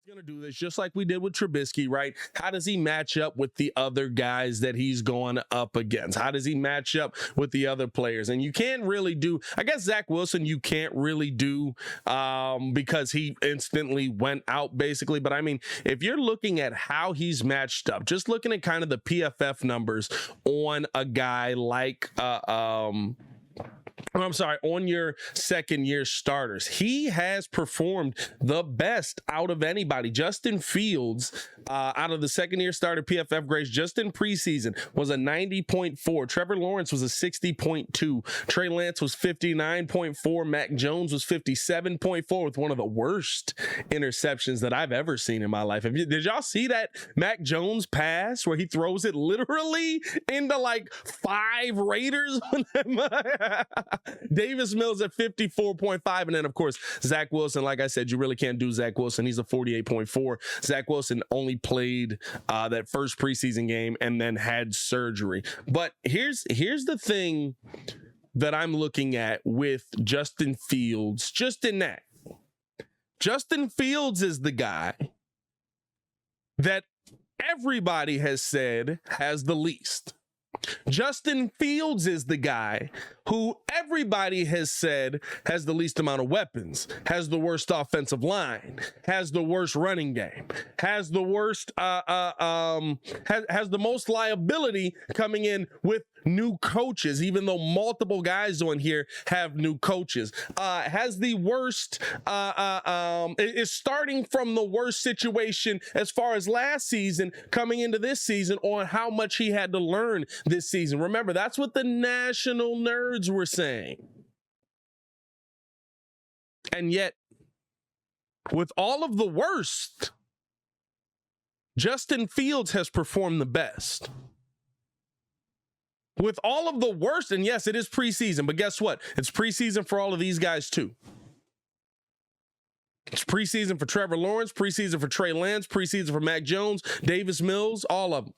Going to do this just like we did with Trubisky, right? How does he match up with the other guys that he's going up against? How does he match up with the other players? And you can't really do, I guess Zach Wilson, you can't really do because he instantly went out basically. But I mean, if you're looking at how he's matched up, just looking at kind of the PFF numbers on a guy like, on your second year starters, he has performed the best out of anybody. Justin Fields, out of the second year starter PFF grades, just in preseason, was a 90.4. Trevor Lawrence was a 60.2. Trey Lance was 59.4. Mac Jones was 57.4 with one of the worst interceptions that I've ever seen in my life. Did y'all see that Mac Jones pass where he throws it literally into like 5 Raiders? Davis Mills at 54.5. And then, of course, Zach Wilson. Like I said, you really can't do Zach Wilson. He's a 48.4. Zach Wilson only played that first preseason game and then had surgery. But here's the thing that I'm looking at with Justin Fields, just in that. Justin Fields is the guy that everybody has said has the least. Justin Fields is the guy who everybody has said has the least amount of weapons, has the worst offensive line, has the worst running game, has the worst, has the most liability coming in with new coaches, even though multiple guys on here have new coaches, has the worst, is starting from the worst situation as far as last season coming into this season on how much he had to learn this season. Remember, that's what the national nerds were saying. And yet, with all of the worst, Justin Fields has performed the best. With all of the worst, and yes, it is preseason, but guess what? It's preseason for all of these guys too. It's preseason for Trevor Lawrence, preseason for Trey Lance, preseason for Mac Jones, Davis Mills, all of them.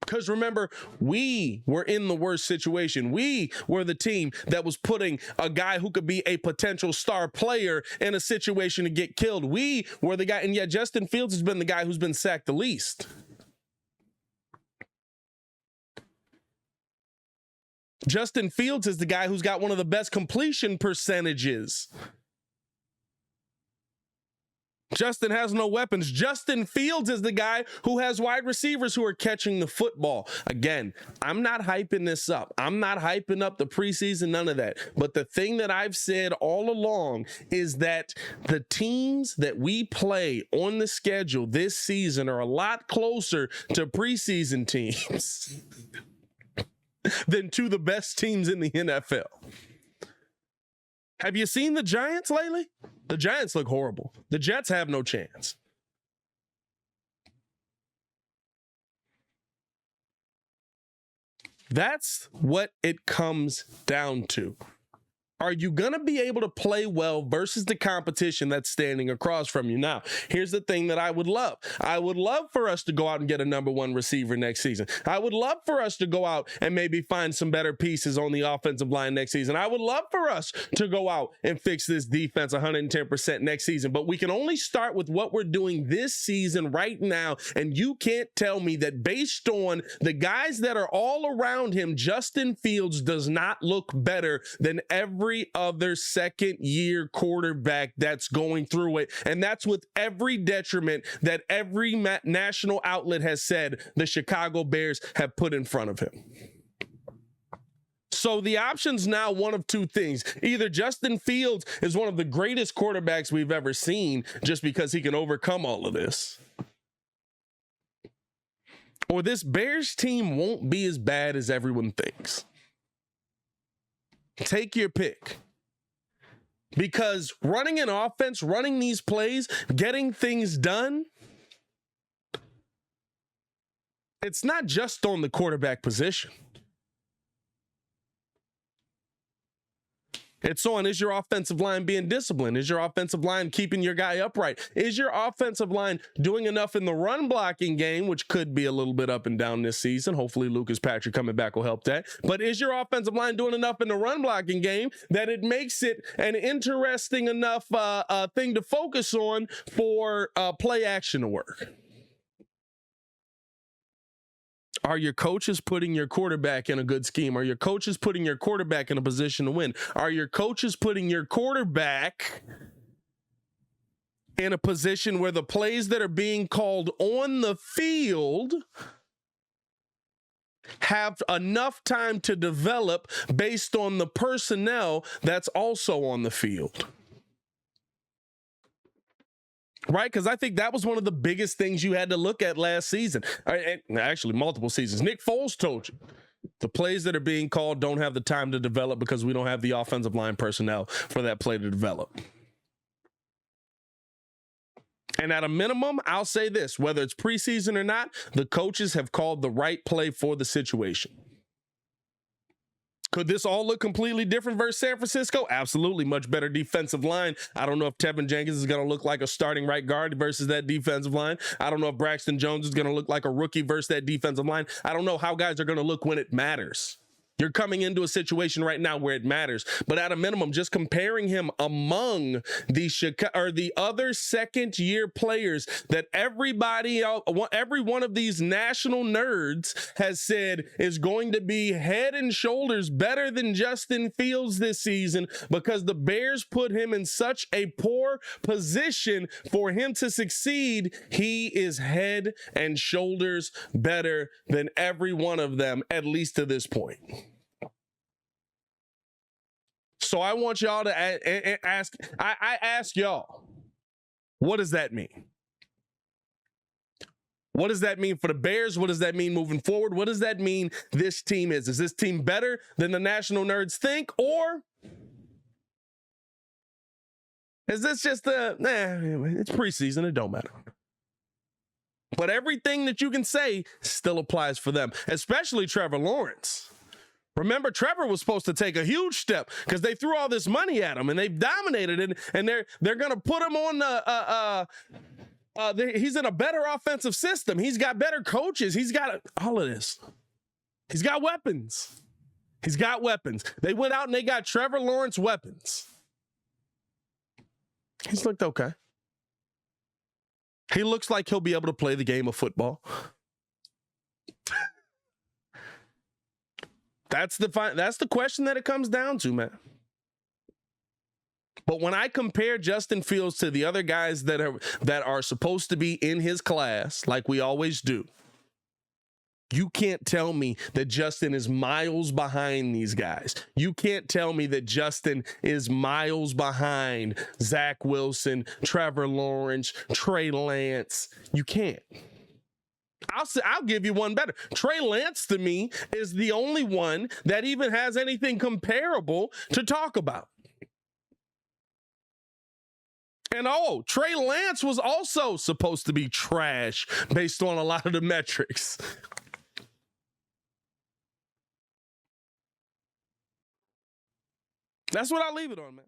Because remember, we were in the worst situation. We were the team that was putting a guy who could be a potential star player in a situation to get killed. We were the guy, and yet Justin Fields has been the guy who's been sacked the least. Justin Fields is the guy who's got one of the best completion percentages. Justin has no weapons. Justin Fields is the guy who has wide receivers who are catching the football. Again, I'm not hyping this up. I'm not hyping up the preseason, none of that. But the thing that I've said all along is that the teams that we play on the schedule this season are a lot closer to preseason teams than to the best teams in the NFL. Have you seen the Giants lately? The Giants look horrible. The Jets have no chance. That's what it comes down to. Are you going to be able to play well versus the competition that's standing across from you? Now, here's the thing that I would love. I would love for us to go out and get a number one receiver next season. I would love for us to go out and maybe find some better pieces on the offensive line next season. I would love for us to go out and fix this defense 110% next season. But we can only start with what we're doing this season right now. And you can't tell me that based on the guys that are all around him, Justin Fields does not look better than every other second-year quarterback that's going through it. And that's with every detriment that every national outlet has said the Chicago Bears have put in front of him. So the option's now one of two things. Either Justin Fields is one of the greatest quarterbacks we've ever seen just because he can overcome all of this, or this Bears team won't be as bad as everyone thinks. Take your pick. Because running an offense, running these plays, getting things done, it's not just on the quarterback position. It's on, is your offensive line being disciplined? Is your offensive line keeping your guy upright? Is your offensive line doing enough in the run blocking game, which could be a little bit up and down this season? Hopefully Lucas Patrick coming back will help that. But is your offensive line doing enough in the run blocking game that it makes it an interesting enough thing to focus on for play action to work? Are your coaches putting your quarterback in a good scheme? Are your coaches putting your quarterback in a position to win? Are your coaches putting your quarterback in a position where the plays that are being called on the field have enough time to develop based on the personnel that's also on the field? Right? Because I think that was one of the biggest things you had to look at last season. Actually, multiple seasons. Nick Foles told you the plays that are being called don't have the time to develop because we don't have the offensive line personnel for that play to develop. And at a minimum, I'll say this, whether it's preseason or not, the coaches have called the right play for the situation. Could this all look completely different versus San Francisco? Absolutely. Much better defensive line. I don't know if Tevin Jenkins is going to look like a starting right guard versus that defensive line. I don't know if Braxton Jones is going to look like a rookie versus that defensive line. I don't know how guys are going to look when it matters. You're coming into a situation right now where it matters. But at a minimum, just comparing him among the other second-year players that every one of these national nerds has said is going to be head and shoulders better than Justin Fields this season because the Bears put him in such a poor position for him to succeed. He is head and shoulders better than every one of them, at least to this point. So I want y'all to ask, I ask y'all, what does that mean? What does that mean for the Bears? What does that mean moving forward? What does that mean this team is? Is this team better than the national nerds think? Or is this just it's preseason, it don't matter. But everything that you can say still applies for them, especially Trevor Lawrence. Remember, Trevor was supposed to take a huge step because they threw all this money at him and they've dominated it, and they're going to put him on he's in a better offensive system. He's got better coaches. He's got all of this. He's got weapons. He's got weapons. They went out and they got Trevor Lawrence weapons. He's looked okay. He looks like he'll be able to play the game of football. That's the question that it comes down to, man. But when I compare Justin Fields to the other guys that are supposed to be in his class, like we always do, you can't tell me that Justin is miles behind these guys. You can't tell me that Justin is miles behind Zach Wilson, Trevor Lawrence, Trey Lance. You can't. I'll give you one better. Trey Lance, to me, is the only one that even has anything comparable to talk about. And Trey Lance was also supposed to be trash based on a lot of the metrics. That's what I'll leave it on, man.